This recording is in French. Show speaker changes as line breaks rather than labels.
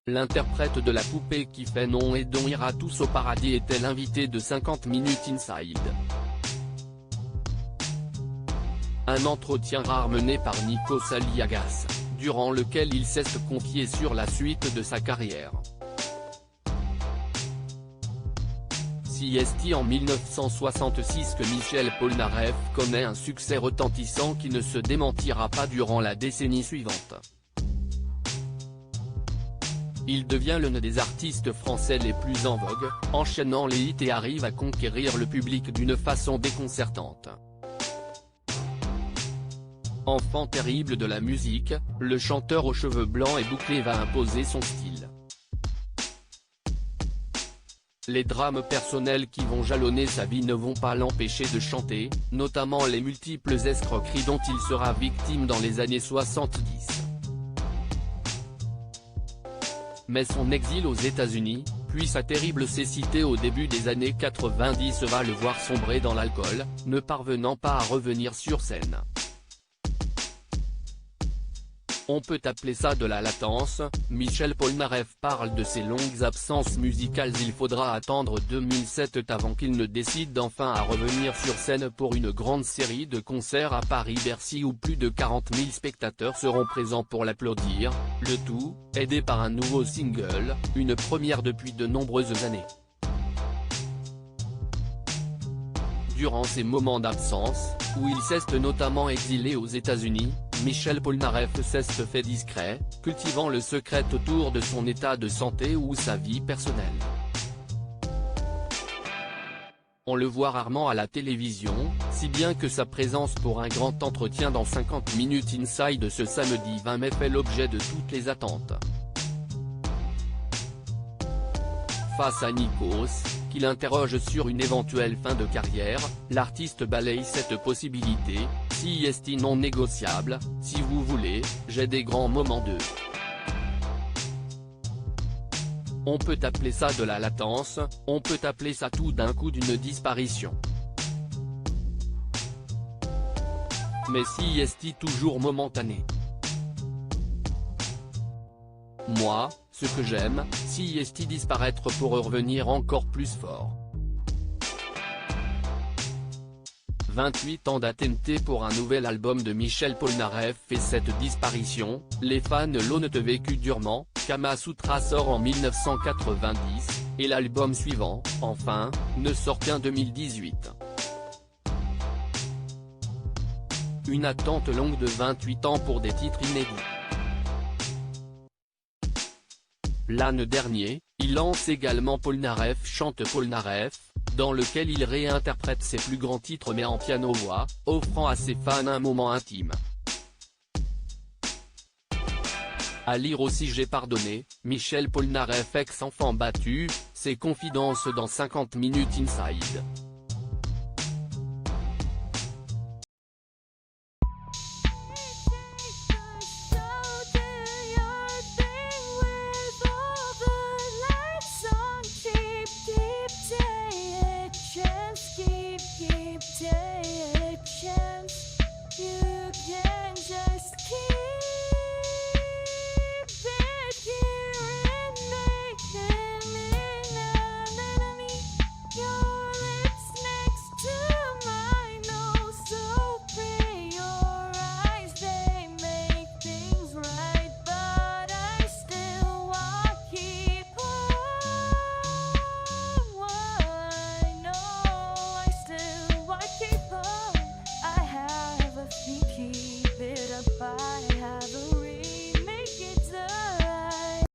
L'interprète de la poupée qui fait non et dont ira tous au paradis était l'invité de 50 Minutes Inside. Un entretien rare mené par Nico Saliagas, durant lequel il s'est confié sur la suite de sa carrière. Si est en 1966 que Michel Polnareff connaît un succès retentissant qui ne se démentira pas durant la décennie suivante. Il devient l'un des artistes français les plus en vogue, enchaînant les hits et arrive à conquérir le public d'une façon déconcertante. Enfant terrible de la musique, le chanteur aux cheveux blancs et bouclés va imposer son style. Les drames personnels qui vont jalonner sa vie ne vont pas l'empêcher de chanter, notamment les multiples escroqueries dont il sera victime dans les années 70. Mais son exil aux États-Unis, puis sa terrible cécité au début des années 90 va le voir sombrer dans l'alcool, ne parvenant pas à revenir sur scène. On peut appeler ça de la latence. Michel Polnareff parle de ses longues absences musicales. Il faudra attendre 2007 avant qu'il ne décide enfin à revenir sur scène pour une grande série de concerts à Paris-Bercy où plus de 40 000 spectateurs seront présents pour l'applaudir, le tout, aidé par un nouveau single, une première depuis de nombreuses années. Durant ces moments d'absence, où il s'est notamment exilé aux États-Unis, Michel Polnareff s'est fait discret, cultivant le secret autour de son état de santé ou sa vie personnelle. On le voit rarement à la télévision, si bien que sa présence pour un grand entretien dans 50 Minutes Inside ce samedi 20 mai fait l'objet de toutes les attentes. Face à Nikos, qui l'interroge sur une éventuelle fin de carrière, l'artiste balaye cette possibilité. Si est non négociable, si vous voulez, j'ai des grands moments de. On peut appeler ça de la latence, on peut appeler ça tout d'un coup d'une disparition. Mais si est toujours momentané. Moi, ce que j'aime, si est disparaître pour revenir encore plus fort. 28 ans d'attente pour un nouvel album de Michel Polnareff et cette disparition, les fans l'ont vécu durement. Kama Sutra sort en 1990, et l'album suivant, enfin, ne sort qu'en 2018. Une attente longue de 28 ans pour des titres inédits. L'an dernier, il lance également Polnareff chante Polnareff, dans lequel il réinterprète ses plus grands titres mais en piano-voix, offrant à ses fans un moment intime. À lire aussi J'ai pardonné, Michel Polnareff ex-enfant battu, ses confidences dans 50 Minutes Inside.